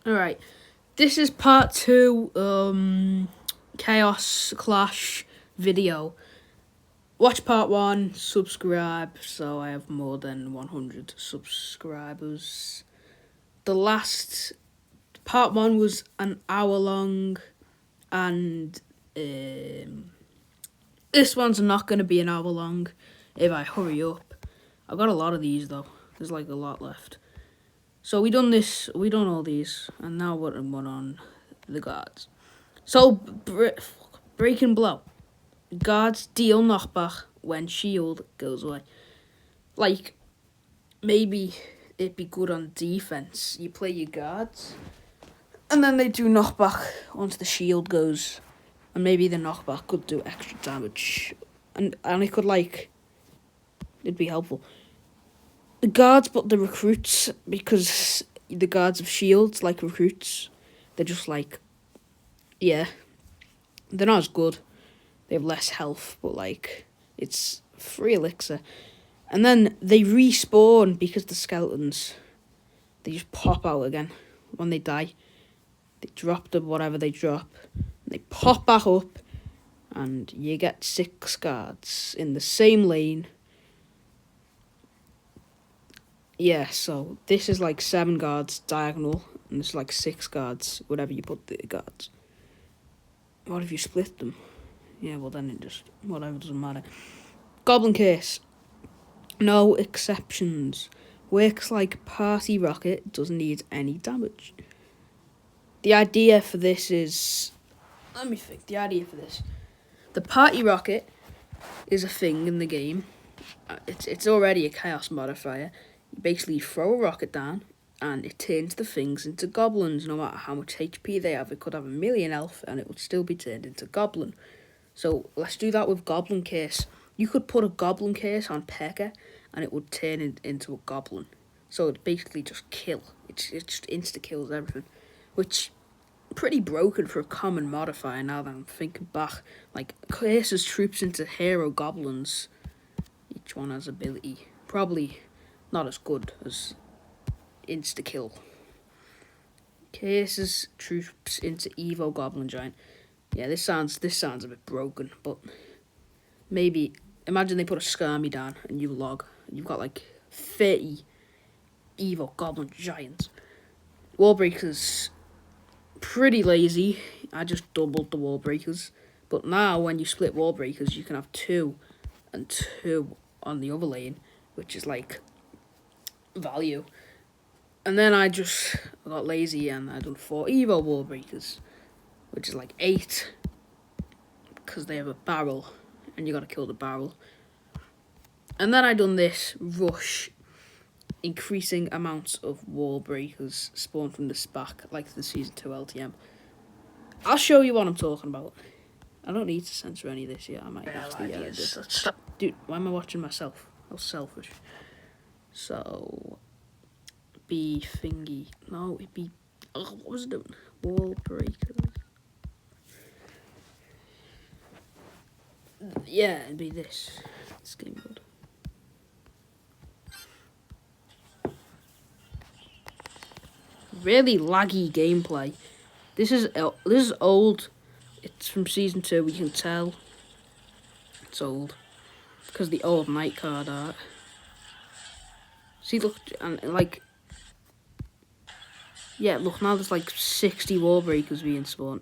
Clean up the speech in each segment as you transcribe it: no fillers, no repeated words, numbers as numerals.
Alright, this is part 2, Chaos Clash video. Watch part 1, subscribe, so I have more than 100 subscribers. The last, part 1 was an hour long, and this one's not going to be an hour long if I hurry up. I've got a lot of these though, there's like a lot left. So we done all these, and now we're on the guards. So, breaking blow. Guards deal knockback when shield goes away. Like, maybe it'd be good on defense. You play your guards, and then they do knockback once the shield goes. And maybe the knockback could do extra damage. And it could, it'd be helpful. The guards, but the recruits, because the guards have shields like recruits. They're just they're not as good. They have less health, but it's free elixir. And then they respawn because the skeletons, they just pop out again when they die. They drop whatever they drop. They pop back up, and you get 6 guards in the same lane. Yeah, so this is 7 guards diagonal, and it's 6 guards, whatever you put the guards. What if you split them? Yeah, well then it just, whatever, doesn't matter. Goblin case. No exceptions. Works like party rocket, doesn't need any damage. The idea for this is, let me think, the party rocket is a thing in the game. It's already a chaos modifier. You basically throw a rocket down, and it turns the things into goblins. No matter how much HP they have, it could have 1,000,000 health, and it would still be turned into goblin. So let's do that with goblin case. You could put a goblin case on Pekka, and it would turn it into a goblin. So it basically just kill. It just insta kills everything, which pretty broken for a common modifier. Now that I'm thinking back, cases troops into hero goblins. Each one has ability. Probably not as good as insta kill. Cases troops into Evo Goblin Giant. Yeah, this sounds a bit broken, but maybe imagine they put a skirmy down and you log. You've got 30 Evo Goblin Giants. Wall breakers, pretty lazy. I just doubled the wall breakers, but now when you split wall breakers, you can have 2 and 2 on the other lane, which is value. And then I got lazy and I done 4 Evo wall breakers, which is 8, because they have a barrel and you gotta kill the barrel. And then I done this rush, increasing amounts of wall breakers spawn from the SPAC, like the Season 2 LTM. I'll show you what I'm talking about. I don't need to censor any of this yet. I might actually edit this. Stop. Dude, why am I watching myself? How selfish. So, be thingy. No, it'd be... Oh, what was it doing? Wall breakers. Yeah, it'd be this. This game mode. Really laggy gameplay. This is old. It's from Season 2, we can tell. It's old. Because the old night card art. See, look, and yeah, look, now there's 60 wall breakers being spawned.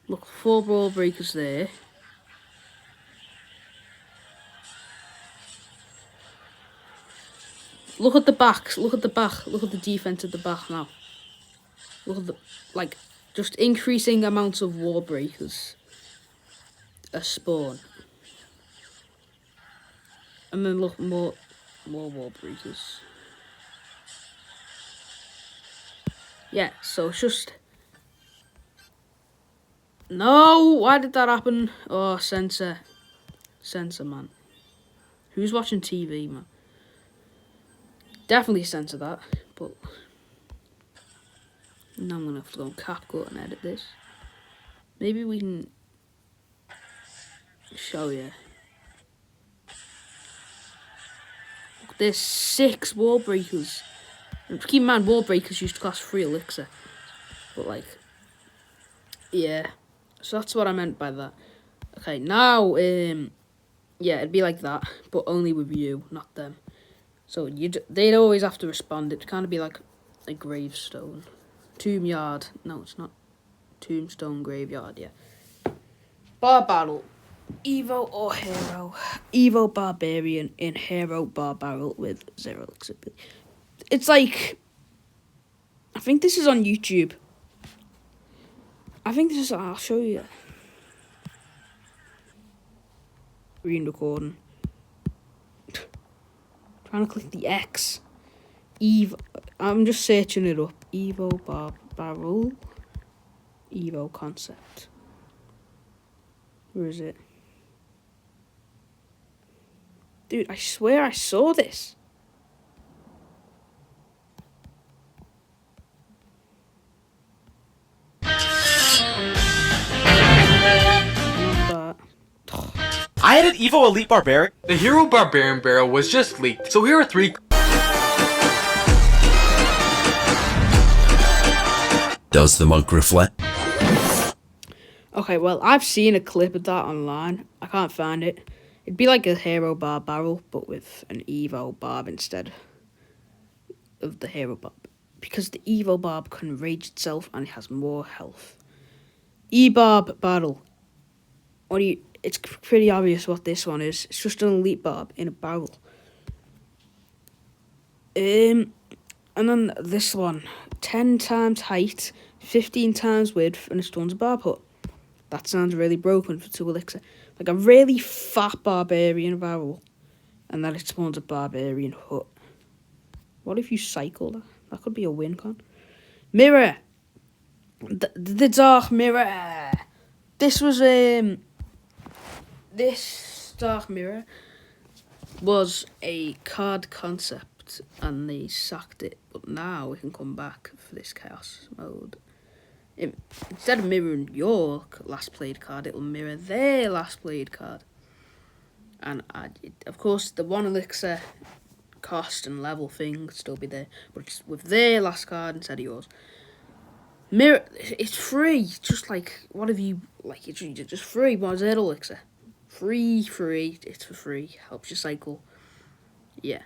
Look, 4 wall breakers there. Look at the backs, look at the back, look at the defense at the back now. Look at the, just increasing amounts of wall breakers. A spawn. And then look, more wall breakers. Yeah, so it's just... No! Why did that happen? Oh, censor. Censor, man. Who's watching TV, man? Definitely censor that, but... Now I'm gonna have to go on CapCut and edit this. Maybe we can... show you. Look, there's 6 wall breakers. And keep in mind, Wall Breakers used to cost 3 elixir. But, like, yeah. So that's what I meant by that. Okay, now, yeah, it'd be like that, but only with you, not them. So they'd always have to respond. It'd kind of be like a gravestone. Tomb yard. No, it's not. Tombstone graveyard, yeah. Bar battle. Evo or hero? Evo barbarian in hero bar barrel with 0 elixir. It's like, I think this is on YouTube. I'll show you. Screen recording. Trying to click the X. Evo. I'm just searching it up. Evo bar barrel. Evo concept. Where is it? Dude, I swear I saw this. I had an Evo Elite Barbarian. The Hero Barbarian Barrel was just leaked, so here are 3. Does the monk reflect? Okay, well, I've seen a clip of that online. I can't find it. It'd be like a hero bar barrel, but with an Evo barb instead of the hero barb. Because the Evo barb can rage itself and it has more health. E-barb barrel. It's pretty obvious what this one is. It's just an elite barb in a barrel. And then this one. 10 times height, 15 times width, and it stuns a barb hut. That sounds really broken for 2 elixir. Like a really fat barbarian barrel. And then it spawns a barbarian hut. What if you cycle that? That could be a win con. Mirror. The Dark Mirror. This was, this Dark Mirror was a card concept and they sacked it. But now we can come back for this chaos mode. Instead of mirroring your last played card, it will mirror their last played card. And of course, the 1 elixir cost and level thing would still be there, but it's with their last card instead of yours. Mirror, it's free. Just like, what have you, like, it's just free. 1 0 elixir. Free. It's for free. Helps you cycle. Yeah.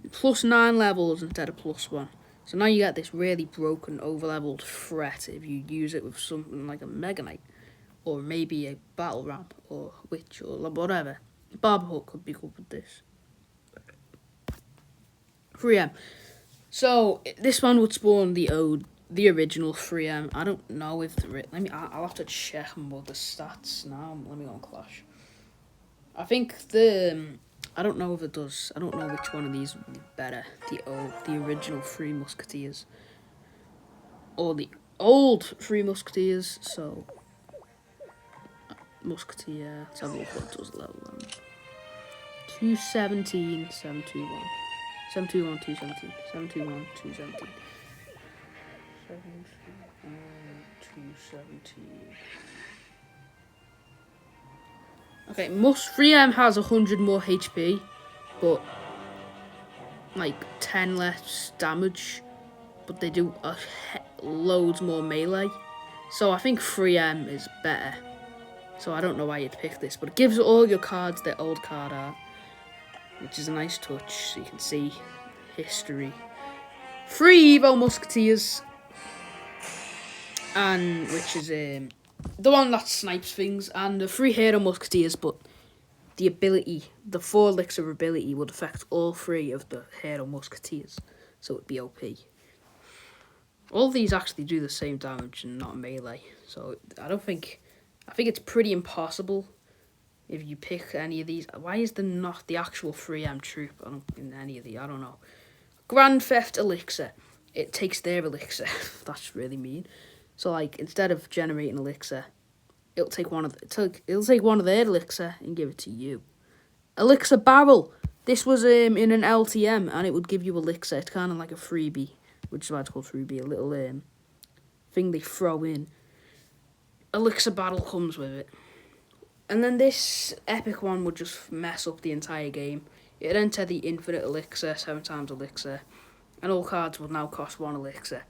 +9 levels instead of +1. So now you get this really broken, over-leveled threat if you use it with something like a Mega Knight, or maybe a Battle Ramp, or Witch, or whatever. Barber Hook could be good with this. 3M. So this one would spawn the original 3M. I don't know if I'll have to check more the stats now. Let me go on Clash. I think I don't know if it does. I don't know which one of these would be better. The original 3 Musketeers. Or the old 3 Musketeers. So, Musketeer. Let's have a look what it does level them. 217, 721. 721, 217. 721, 217. 721, 217. Okay, 3M has 100 more HP, but like 10 less damage, but they do loads more melee. So I think 3M is better. So I don't know why you'd pick this, but it gives all your cards their old card art, which is a nice touch, so you can see history. 3 Evo Musketeers, and which is the one that snipes things, and the 3 Hero Musketeers, but the ability, the 4 elixir ability would affect all 3 of the Hero Musketeers, so it'd be OP. All these actually do the same damage and not melee, so I think it's pretty impossible if you pick any of these. Why is there not the actual 3M troop in any of these? I don't know. Grand Theft Elixir. It takes their elixir. That's really mean. So like instead of generating elixir, it'll take one of their elixir and give it to you. Elixir Barrel. This was in an LTM and it would give you elixir. It's kind of like a freebie, which is why it's called freebie. A little thing they throw in. Elixir Battle comes with it. And then this epic one would just mess up the entire game. It'd enter the infinite elixir, 7 times elixir. And all cards will now cost 1 elixir.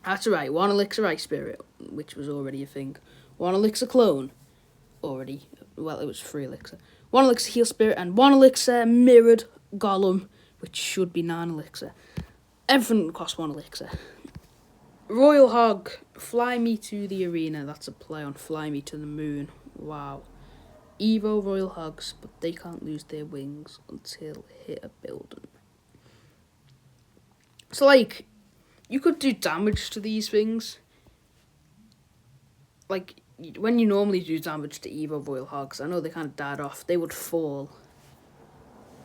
That's right, 1 elixir Ice Spirit, which was already a thing. 1 elixir Clone, already, well, it was 3 elixir. 1 elixir Heal Spirit, and 1 elixir Mirrored Golem, which should be 9 elixir. Everything costs 1 elixir. Royal Hog, Fly Me to the Arena. That's a play on Fly Me to the Moon. Wow. Evo Royal Hogs, but they can't lose their wings until hit a building. So, like, you could do damage to these things. Like, when you normally do damage to Evo Royal Hogs, I know they kind of died off. They would fall.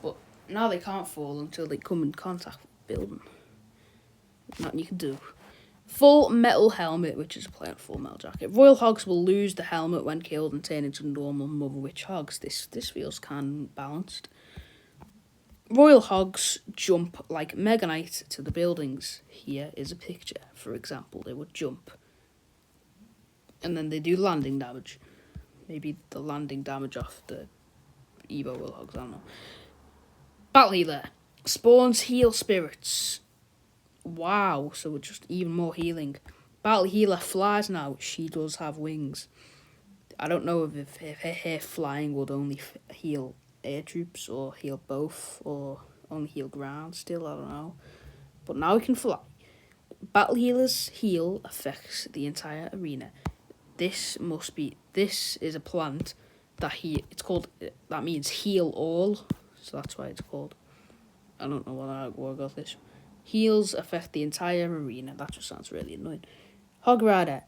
But now they can't fall until they come in contact with the building. Nothing you can do. Full Metal Helmet, which is a play on Full Metal Jacket. Royal Hogs will lose the helmet when killed and turn into normal Mother Witch Hogs. This feels kind of balanced. Royal Hogs jump like Mega Knight to the buildings. Here is a picture. For example, they would jump. And then they do landing damage. Maybe the landing damage off the Evo Royal Hogs, I don't know. Battle Healer. Spawns Heal Spirits. Wow, so it's just even more healing. Battle Healer flies now. She does have wings. I don't know if her flying would only heal air troops or heal both or only heal ground still, I don't know. But now we can fly. Battle Healer's heal affects the entire arena. This is a plant that that means heal all. So that's why it's called. I don't know where I got this. Heals affect the entire arena. That just sounds really annoying. Hog Rider.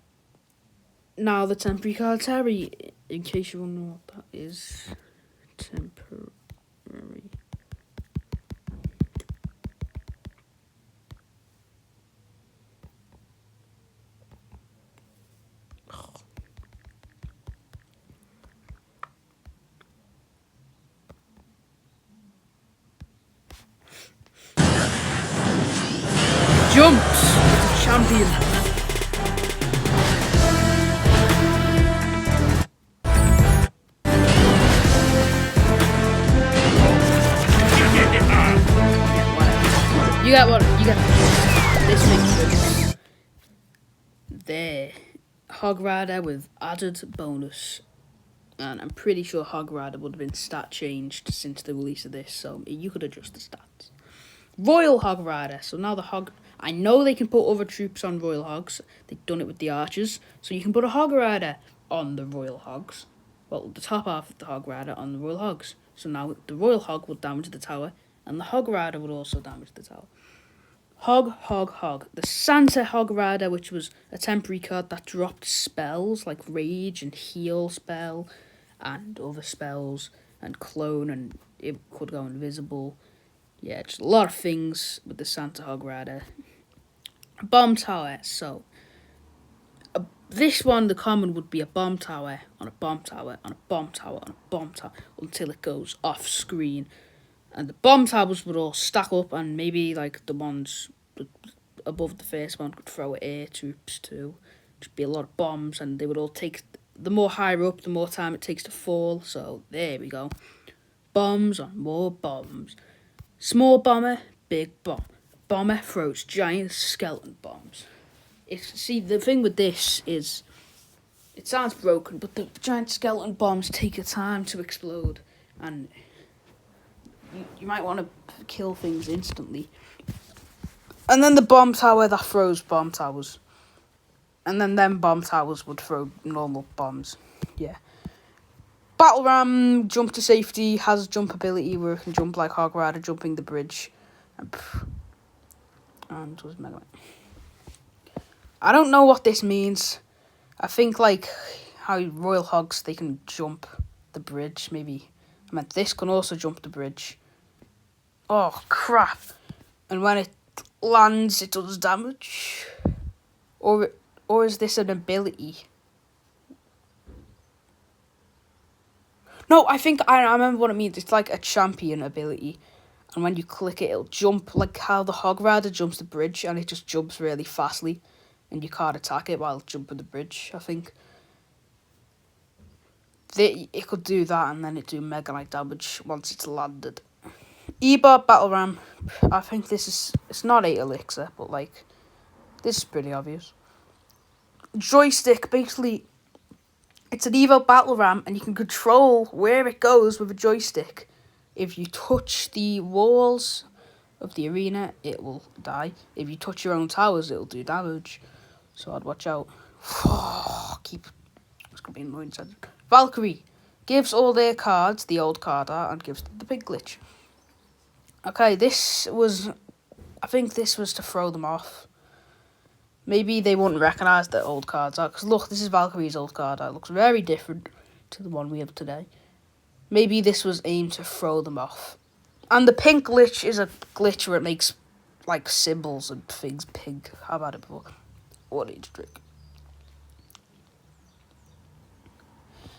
Now the temporary card Terry. In case you don't know what that is. Temporary. Jumps! It's a champion. You got what? You got this thing. There. Hog Rider with added bonus. And I'm pretty sure Hog Rider would have been stat changed since the release of this, so you could adjust the stats. Royal Hog Rider. So now the Hog... I know they can put other troops on Royal Hogs. They've done it with the Archers. So you can put a Hog Rider on the Royal Hogs. Well, the top half of the Hog Rider on the Royal Hogs. So now the Royal Hog will damage the tower. And the Hog Rider would also damage the tower. Hog. The Santa Hog Rider, which was a temporary card that dropped spells like Rage and Heal spell. And other spells. And Clone. And it could go invisible. Yeah, just a lot of things with the Santa Hog Rider. Bomb Tower. So, this one, the common would be a bomb tower on a bomb tower on a bomb tower on a bomb tower until it goes off screen. And the bomb towers would all stack up, and maybe like the ones above the first one could throw air troops too. Just be a lot of bombs, and they would all take... The more higher up, the more time it takes to fall. So, there we go. Bombs on more bombs. Small bomber, big bomb. Bomber throws giant skeleton bombs. See, the thing with this is, it sounds broken, but the giant skeleton bombs take a time to explode, and you might want to kill things instantly. And then the bomb tower that throws bomb towers. And then them bomb towers would throw normal bombs. Yeah. Battle Ram, jump to safety, has jump ability where it can jump like Hog Rider, jumping the bridge. And was Mega Man. I don't know what this means. I think like how Royal Hogs, they can jump the bridge, maybe. I meant this can also jump the bridge. Oh, crap. And when it lands, it does damage. Or is this an ability? No, I think I remember what it means. It's like a champion ability. And when you click it, it'll jump like how the Hog Rider jumps the bridge, and it just jumps really fastly. And you can't attack it while jumping the bridge, I think. It could do that, and then it do Mega Knight damage once it's landed. E-Bar Battle Ram. I think it's not 8 elixir, but like, this is pretty obvious. Joystick, basically, it's an Evo Battle Ram, and you can control where it goes with a joystick. If you touch the walls of the arena, it will die. If you touch your own towers, it'll do damage. So I'd watch out. It's gonna be annoying. Valkyrie gives all their cards the old card art and gives the big glitch. Okay, I think this was to throw them off. Maybe they wouldn't recognise the old cards art, because look, this is Valkyrie's old card art. It looks very different to the one we have today. Maybe this was aimed to throw them off. And the pink glitch is a glitch where it makes like symbols and things pink. How about it before? What need to drink?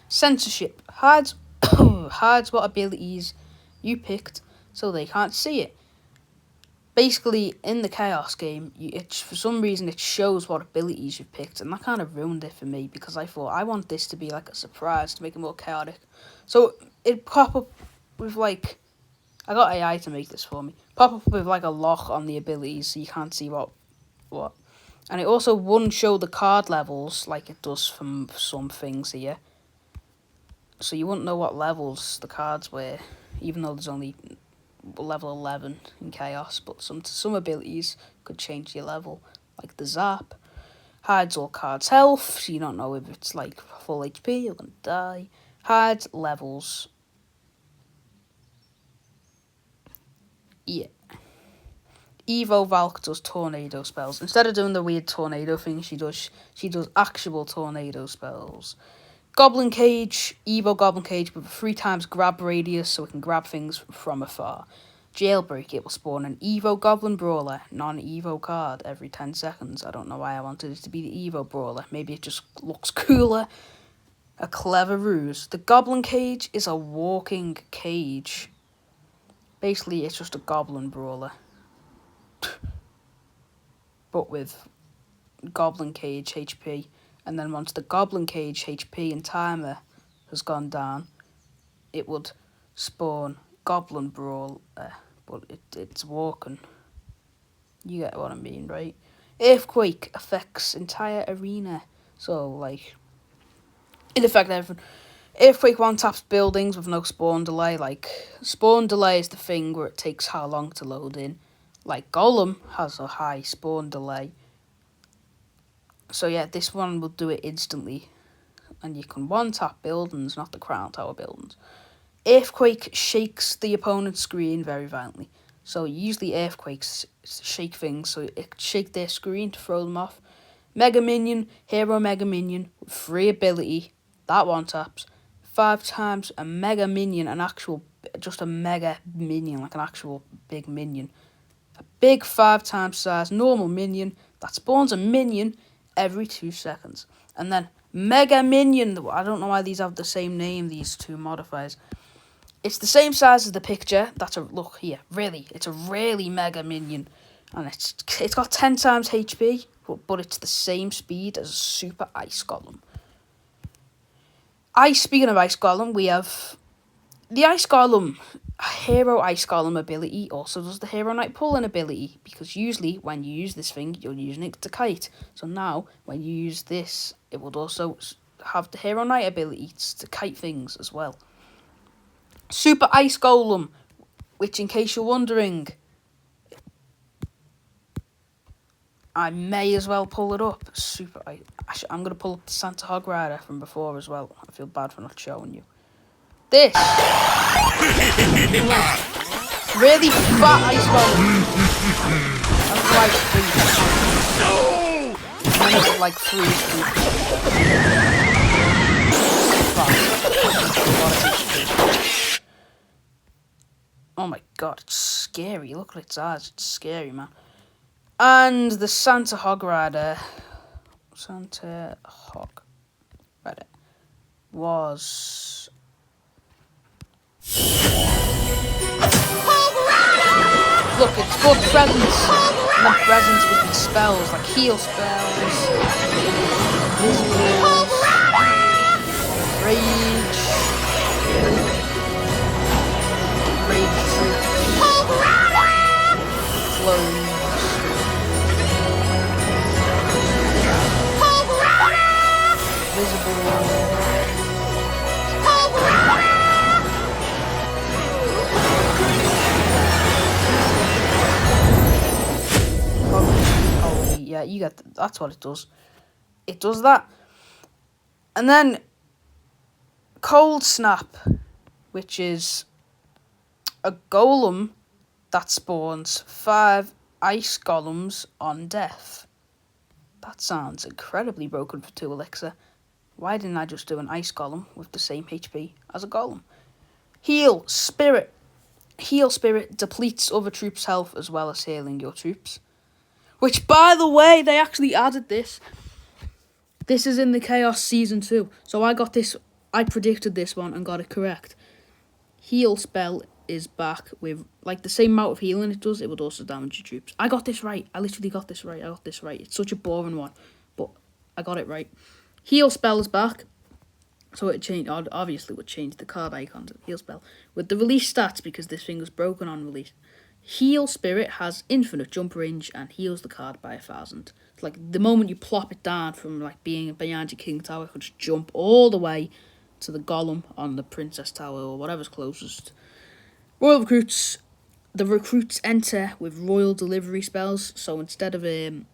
Censorship hides what abilities you picked so they can't see it. Basically, in the Chaos game, for some reason it shows what abilities you've picked, and that kind of ruined it for me, because I thought I want this to be like a surprise to make it more chaotic. So it pop up with like, I got AI to make this for me. Pop up with like a lock on the abilities, so you can't see what. And it also wouldn't show the card levels like it does from some things here. So you wouldn't know what levels the cards were, even though there's only level 11 in Chaos, but some abilities could change your level, like the Zap. Hides all cards' health, so you don't know if it's like full HP, you're gonna die. Hides levels. Yeah. Evo Valk does tornado spells. Instead of doing the weird tornado thing she does actual tornado spells. Goblin Cage, Evo Goblin Cage with a 3 times grab radius, so it can grab things from afar. Jailbreak, it will spawn an Evo Goblin Brawler, non-Evo card, every 10 seconds. I don't know why I wanted it to be the Evo Brawler. Maybe it just looks cooler. A clever ruse. The Goblin Cage is a walking cage. Basically, it's just a Goblin Brawler. But with Goblin Cage HP. And then once the Goblin Cage HP and timer has gone down, it would spawn Goblin Brawl, but it's walking. You get what I mean, right? Earthquake affects entire arena, so like, it affects everything. Earthquake one-taps buildings with no spawn delay. Like, spawn delay is the thing where it takes how long to load in. Like, Golem has a high spawn delay. So yeah, this one will do it instantly. And you can one-tap buildings, not the Crown Tower buildings. Earthquake shakes the opponent's screen very violently. So usually Earthquakes shake things, so it shake their screen to throw them off. Mega Minion, Hero Mega Minion, with free ability, that one-taps. 5 times a Mega Minion, just a Mega Minion, like an actual big minion. A big 5 times size normal minion that spawns a minion every 2 seconds. And then Mega Minion, I don't know why these have the same name, these two modifiers. It's the same size as the picture. Look here, really, it's a really Mega Minion. And it's got 10 times HP, but it's the same speed as a Super Ice Golem. Speaking of Ice Golem, we have the Ice Golem. Hero Ice Golem ability also does the Hero Knight Pulling ability, because usually when you use this thing, you're using it to kite. So now, when you use this, it would also have the Hero Knight ability to kite things as well. Super Ice Golem, which, in case you're wondering, I may as well pull it up. I'm going to pull up the Santa Hog Rider from before as well. I feel bad for not showing you. This really fat Ice Golem. That's like 3. Oh my god, it's scary. Look at its eyes. It's scary, man. And the Santa Hog Rider was... Look, it's called presents. And then presents with these spells, like heal spells, invisibles, rage, troop. Visible. Oh, yeah, you get that's what it does. It does that. And then Cold Snap, which is a golem that spawns 5 ice golems on death. That sounds incredibly broken for 2 elixir. Why didn't I just do an ice golem with the same HP as a golem? Heal Spirit. Heal Spirit depletes other troops' health as well as healing your troops. Which, by the way, they actually added this. This is in the Chaos Season 2. So I got this, I predicted this one and got it correct. Heal spell is back with, like, the same amount of healing it does, it would also damage your troops. I got this right. I literally got this right. It's such a boring one, but I got it right. Heal spell is back. So it changed, obviously would change the card icon to the heal spell. With the release stats, because this thing was broken on release, Heal Spirit has infinite jump range and heals the card by 1,000. It's like the moment you plop it down from like being behind your King Tower, it could just jump all the way to the Golem on the Princess Tower or whatever's closest. Royal Recruits. The recruits enter with royal delivery spells, so instead of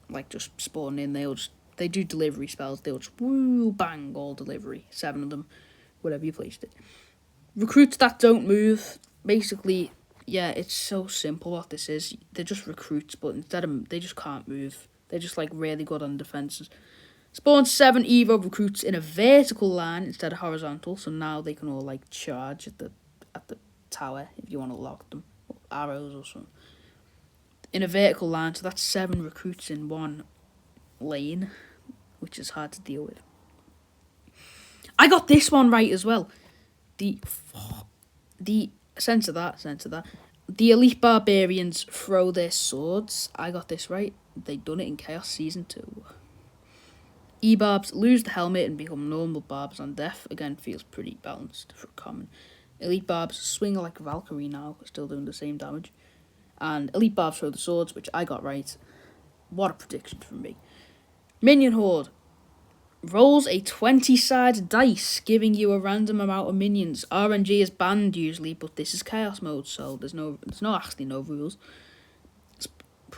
like just spawning in, they do delivery spells. They'll just woo bang all delivery, 7 of them, wherever you placed it. Recruits that don't move, basically, yeah, it's so simple what this is. They're just recruits, but instead of they just can't move. They're just like really good on defenses. Spawn 7 Evo recruits in a vertical line instead of horizontal, so now they can all like charge at the tower if you want to lock them. Arrows or something. In a vertical line, so that's 7 recruits in one lane, which is hard to deal with. I got this one right as well. The censor that. The elite barbarians throw their swords. I got this right. They done it in Chaos Season 2. E-barbs lose the helmet and become normal barbs on death. Again, feels pretty balanced for common. Elite barbs swing like Valkyrie now, still doing the same damage. And elite barbs throw the swords, which I got right. What a prediction from me. Minion Horde rolls a 20-sided dice, giving you a random amount of minions. RNG is banned usually, but this is Chaos mode, so there's no rules.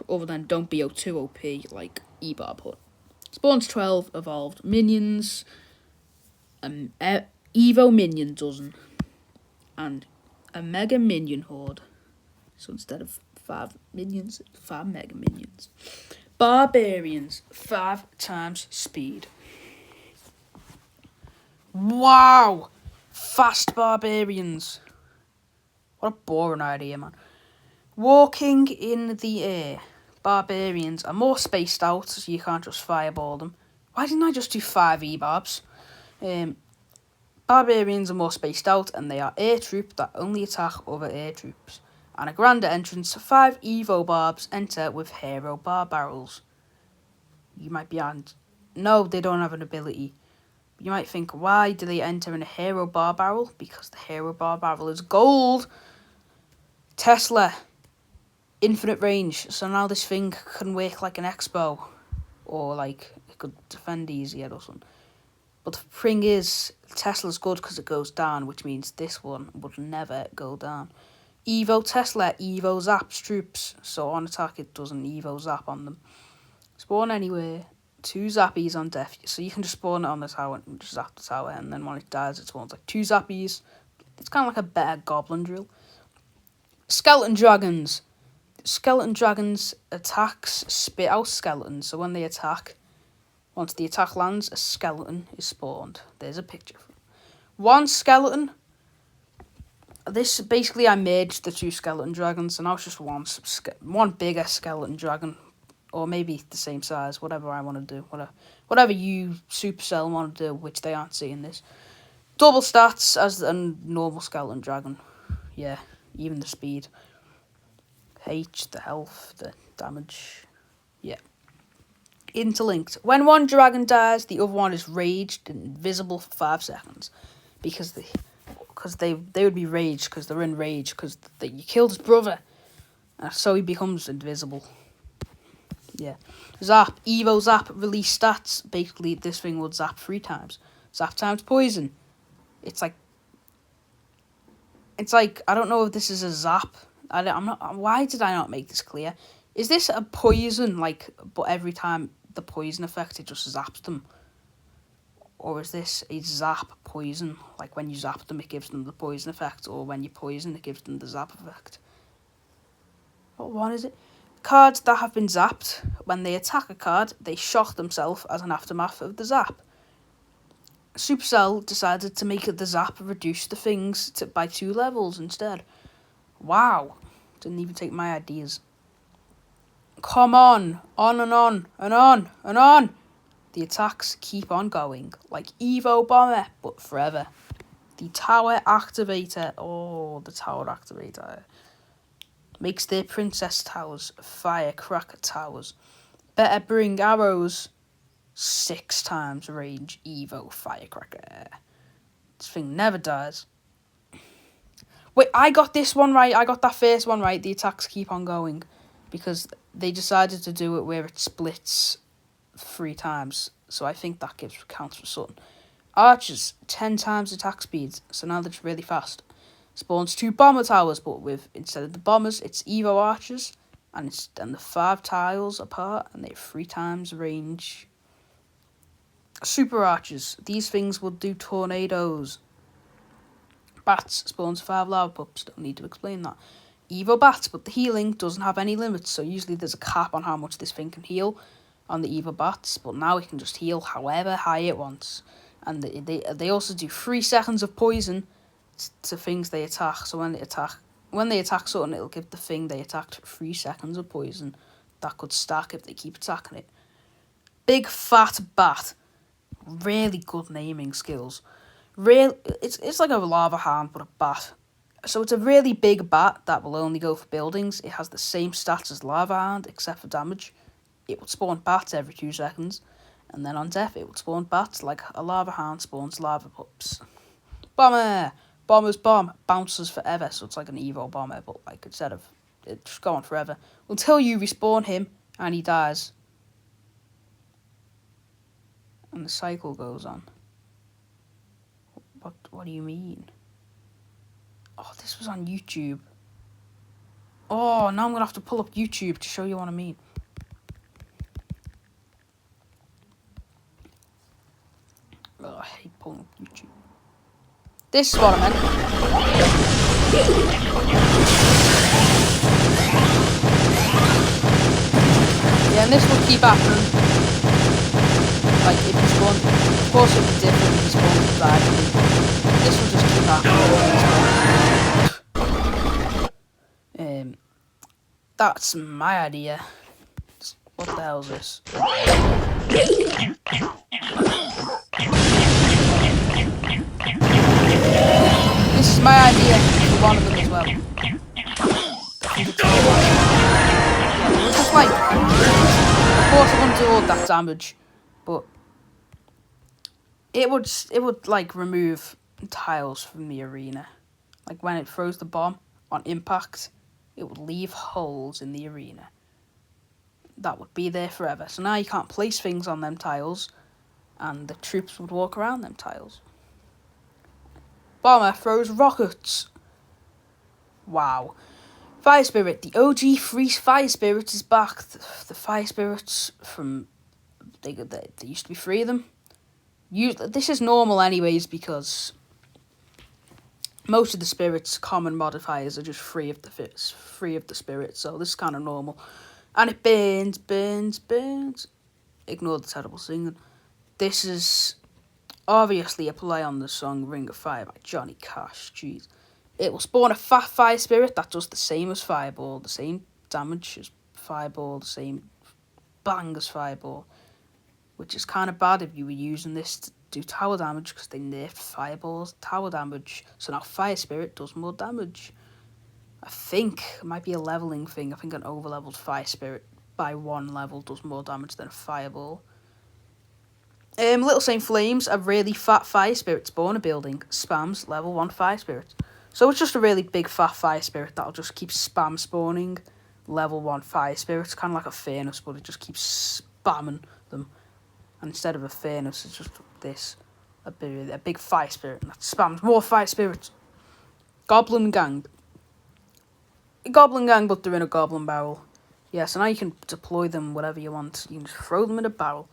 Other than don't be too OP like E-barb Horde. Spawns 12 evolved minions. Evo minion dozen. And a mega minion horde. So instead of 5 minions, 5 mega minions. Barbarians, 5 times speed. Wow! Fast barbarians. What a boring idea, man. Walking in the air. Barbarians are more spaced out, so you can't just fireball them. Why didn't I just do 5 E-barbs? Barbarians are more spaced out, and they are air troop that only attack other air troops. And a grander entrance, 5 Evo barbs enter with hero bar barrels. You might be on... No, they don't have an ability. You might think, why do they enter in a hero bar barrel? Because the hero bar barrel is gold. Tesla. Infinite range. So now this thing can work like an Expo. Or like, it could defend easier or something. But the thing is, Tesla's good because it goes down, which means this one would never go down. Evo Tesla, Evo zaps troops, so on attack it doesn't Evo zap on them. Spawn anywhere, 2 zappies on death, so you can just spawn it on the tower and just zap the tower, and then when it dies it spawns like 2 zappies. It's kind of like a better goblin drill. Skeleton dragons. Skeleton dragons attacks spit out skeletons, so when they attack, once the attack lands, a skeleton is spawned. There's a picture. 1 skeleton. This basically I merged the 2 skeleton dragons, and now it's just one bigger skeleton dragon, or maybe the same size. Whatever I want to do, whatever you Supercell want to do, which they aren't seeing this. Double stats as a normal skeleton dragon. Yeah, even the speed, H, the health, the damage. Yeah. Interlinked. When one dragon dies, the other one is raged and invisible for 5 seconds. Because they would be raged because they're in rage because you killed his brother. So he becomes invisible. Yeah. Zap. Evo Zap release stats. Basically, this thing would zap 3 times. Zap times poison. It's like, I don't know if this is a zap. I'm not. Why did I not make this clear? Is this a poison, like, but every time the poison effect, it just zaps them? Or is this a zap poison? Like, when you zap them, it gives them the poison effect. Or when you poison, it gives them the zap effect. What one is it? Cards that have been zapped. When they attack a card, they shock themselves as an aftermath of the zap. Supercell decided to make the zap reduce the things by 2 levels instead. Wow. Didn't even take my ideas. Come on. On and on. And on. And on. The attacks keep on going. Like Evo Bomber, but forever. The Tower Activator. Oh, the Tower Activator. Makes their Princess Towers Firecracker Towers. Better bring arrows. 6 times range Evo Firecracker. This thing never dies. Wait, I got this one right. I got that first one right. The attacks keep on going. Because they decided to do it where it splits 3 times. So I think that counts for something. Archers, 10 times attack speed. So now they're just really fast. Spawns 2 bomber towers, but with instead of the bombers, it's Evo archers. And the 5 tiles apart. And they have 3 times range. Super archers. These things will do tornadoes. Bats spawns 5 lava pups. Don't need to explain that. Evo bats, but the healing doesn't have any limits. So usually there's a cap on how much this thing can heal on the Evo bats. But now it can just heal however high it wants. And they also do 3 seconds of poison to things they attack. So when they attack something, it'll give the thing they attacked 3 seconds of poison. That could stack if they keep attacking it. Big fat bat. Really good naming skills. It's like a lava hound but a bat. So it's a really big bat that will only go for buildings. It has the same stats as lava hound except for damage. It would spawn bats every 2 seconds, and then on death it would spawn bats like a lava hound spawns lava pups. Bomber, bomber's bomb bounces forever, so it's like an Evo bomber, but like instead of it just going forever until you respawn him and he dies. And the cycle goes on. What do you mean? Oh, this was on YouTube. Oh, now I'm going to have to pull up YouTube to show you what I mean. Oh, I hate pulling up YouTube. This is what I meant. Yeah, and this will keep happening. Like, if you spawn, of course it'll be different if you spawn diagonally. This will just keep happening. That's my idea. What the hell is this? This is my idea for one of them as well. Just like, of course I wouldn't do all that damage, but it would like remove tiles from the arena. Like when it throws the bomb on impact, it would leave holes in the arena. That would be there forever. So now you can't place things on them tiles, and the troops would walk around them tiles. Bomber throws rockets. Wow. Fire Spirit. The OG free Fire Spirit is back. The Fire Spirits from... They used to be 3 of them. This is normal anyways because most of the spirits' common modifiers are just 3 of the spirits. So this is kind of normal. And it burns, burns, burns. Ignore the terrible singing. This is obviously a play on the song Ring of Fire by Johnny Cash. Jeez. It will spawn a fat fire spirit that does the same as Fireball, the same damage as Fireball, the same bang as Fireball. Which is kind of bad if you were using this to do tower damage because they nerfed Fireball's tower damage. So now Fire Spirit does more damage. I think it might be a leveling thing. I think an overleveled Fire Spirit by 1 level does more damage than a Fireball. Little Saint Flames, a really fat Fire Spirit spawn a building, spams level 1 Fire Spirit. So it's just a really big fat Fire Spirit that'll just keep spam spawning level 1 fire spirits, kind of like a furnace, but it just keeps spamming them. And instead of a furnace, it's just this, a big fire spirit, and that spams more fire spirits. Goblin Gang. Goblin Gang, but they're in a goblin barrel. Yeah, so now you can deploy them whatever you want. You can just throw them in a barrel.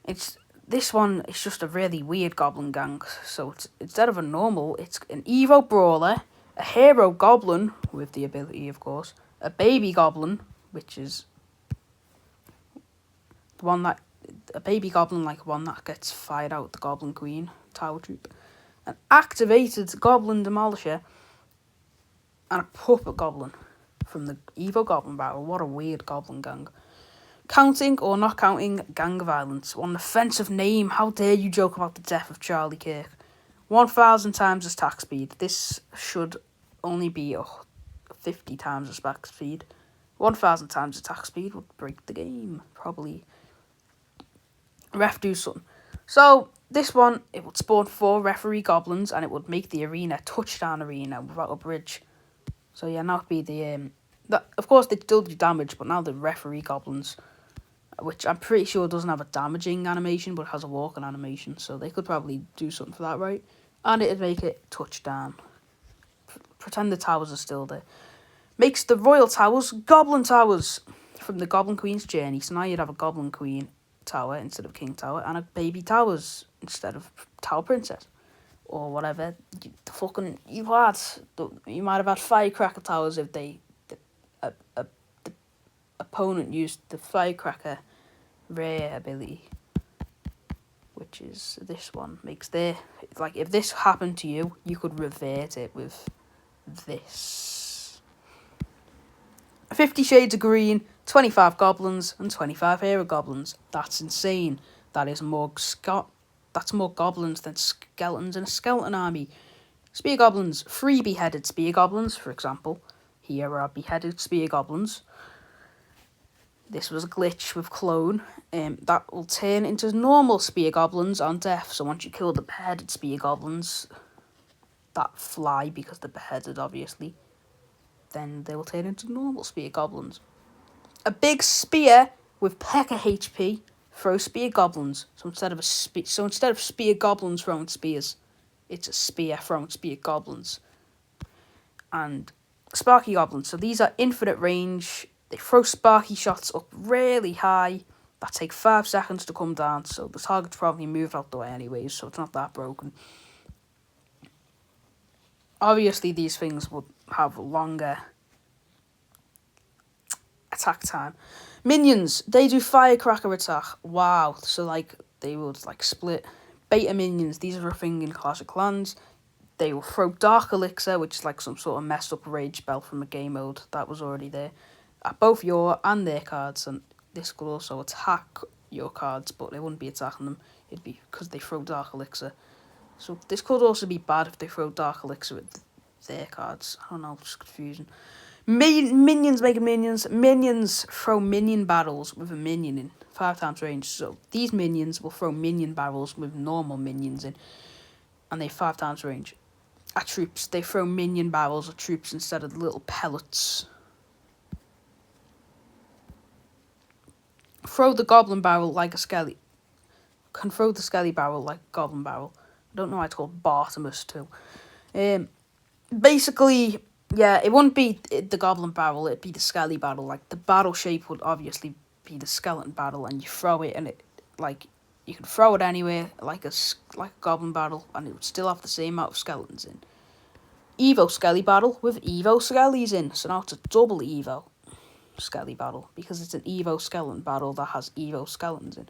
This one is just a really weird goblin gang. So it's, instead of a normal, it's an Evo Brawler, a hero goblin, with the ability, of course, a baby goblin, which is the one that, a baby goblin like one that gets fired out the Goblin Queen Tower Troop, an activated Goblin Demolisher, and a puppet goblin from the Evo Goblin Battle. What a weird goblin gang. Counting or not counting gang violence. What an offensive name. How dare you joke about the death of Charlie Kirk. 1,000 times attack speed. This should only be 50 times attack speed. 1,000 times attack speed would break the game, probably. Ref do something. So, this one, it would spawn 4 referee goblins, and it would make the arena touchdown arena without a bridge. So yeah, now it'd be the that, of course they still do damage, but now the referee goblins, which I'm pretty sure doesn't have a damaging animation, but has a walking animation, so they could probably do something for that, right? And it'd make it touchdown. Pretend the towers are still there. Makes the Royal Towers Goblin Towers from the Goblin Queen's journey. So now you'd have a Goblin Queen Tower instead of King Tower, and a Baby Towers instead of Tower Princess. Or whatever you had. You might have had Firecracker Towers if the opponent used the Firecracker rare ability, which is this one. Makes like, if this happened to you, you could revert it with this. 50 Shades of Green, 25 goblins, and 25 hero goblins. That's insane. That is that's more goblins than skeletons in a skeleton army. Spear goblins, 3 beheaded spear goblins, for example. Here are beheaded spear goblins. This was a glitch with clone. That will turn into normal spear goblins on death. So once you kill the beheaded spear goblins that fly because they're beheaded, obviously, then they will turn into normal spear goblins. A big spear with P.E.K.K.A. HP throw spear goblins. So instead of spear goblins throwing spears, it's a spear throwing spear goblins. And sparky goblins. So these are infinite range. They throw sparky shots up really high that take 5 seconds to come down. So the target's probably moved out the way anyways, so it's not that broken. Obviously, these things would have longer attack time. Minions, they do firecracker attack. Wow. So like they would like split. Beta minions, these are a thing in Clash of Clans. They will throw Dark Elixir, which is like some sort of messed up rage spell from a game mode that was already there, at both your and their cards, and this could also attack your cards, but they wouldn't be attacking them. It'd be because they throw Dark Elixir. So this could also be bad if they throw Dark Elixir at their cards. I don't know, it's confusing. Minions making minions. Minions throw minion barrels with a minion in 5 times range. So these minions will throw minion barrels with normal minions in, and they 5 times range. At troops, they throw minion barrels at troops instead of the little pellets. Throw the goblin barrel like a skelly. Can throw the skelly barrel like a goblin barrel. I don't know why it's called Bartimus too. Basically, yeah, it wouldn't be the goblin barrel, it'd be the skelly barrel. Like, the barrel shape would obviously be the skeleton barrel, and you throw it, and it, like, you can throw it anywhere, like a goblin barrel, and it would still have the same amount of skeletons in. Evo Skelly Battle with Evo Skellies in, so now it's a double Evo Skelly Battle, because it's an Evo Skeleton Battle that has Evo Skeletons in.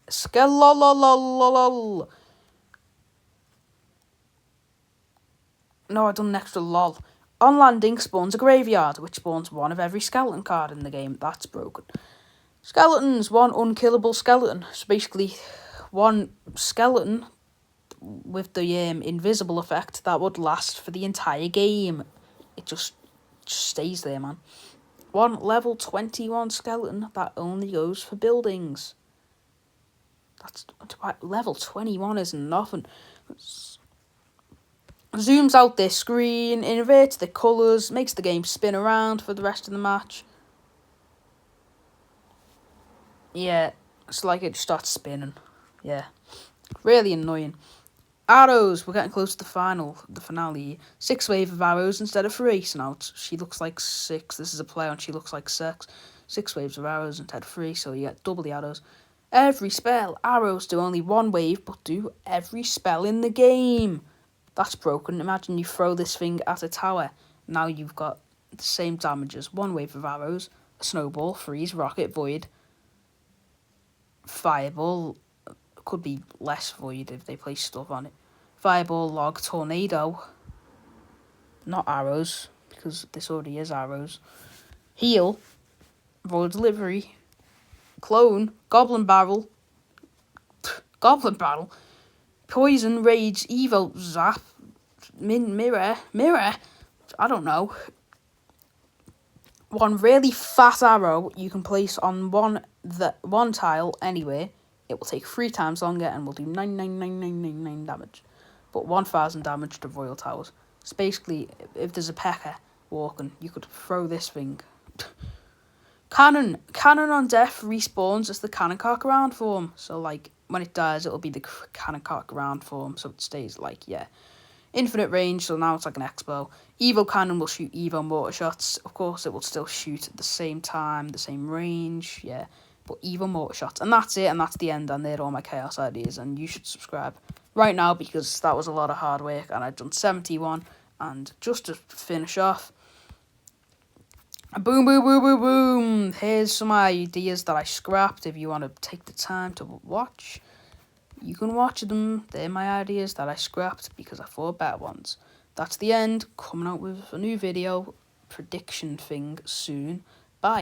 Skelolololol. No, I done an extra lol. On landing spawns a graveyard, which spawns one of every skeleton card in the game. That's broken. Skeletons, 1 unkillable skeleton. So basically, 1 skeleton with the invisible effect that would last for the entire game. It just stays there, man. 1 level 21 skeleton that only goes for buildings. That's level 21 is nothing. zooms out their screen, inverts the colours, makes the game spin around for the rest of the match. Yeah, it's like it just starts spinning. Yeah, really annoying. Arrows, we're getting close to the finale. 6 wave of arrows instead of 3. So now she looks like 6. This is a play on she looks like 6. 6 waves of arrows instead of 3, so you get double the arrows. Every spell, arrows do only 1 wave, but do every spell in the game. That's broken. Imagine you throw this thing at a tower. Now you've got the same damages. 1 wave of arrows, a snowball, freeze, rocket, void, fireball. Could be less void if they place stuff on it. Fireball, log, tornado. Not arrows, because this already is arrows. Heal, void delivery, clone, goblin barrel, poison, rage, evo, zap, mirror. I don't know. 1 really fat arrow you can place on one tile anywhere. It will take 3 times longer and will do 99999 damage. But 1000 damage to Royal Towers. So basically, if there's a pecker walking, you could throw this thing. Cannon on death respawns as the cannon cock ground form. So like when it dies, it'll be the cannon cock ground form. So it stays like, yeah, infinite range. So now it's like an X-bow. Evo cannon will shoot Evo mortar shots. Of course, it will still shoot at the same time, the same range. Yeah. But Evo mortar shots. And that's it, and that's the end, and they're all my chaos ideas, and you should subscribe right now because that was a lot of hard work, and I've done 71, and just to finish off, boom, here's some ideas that I scrapped. If you want to take the time to watch, you can watch them. They're my ideas that I scrapped because I thought better ones. That's the end. Coming out with a new video, prediction thing soon.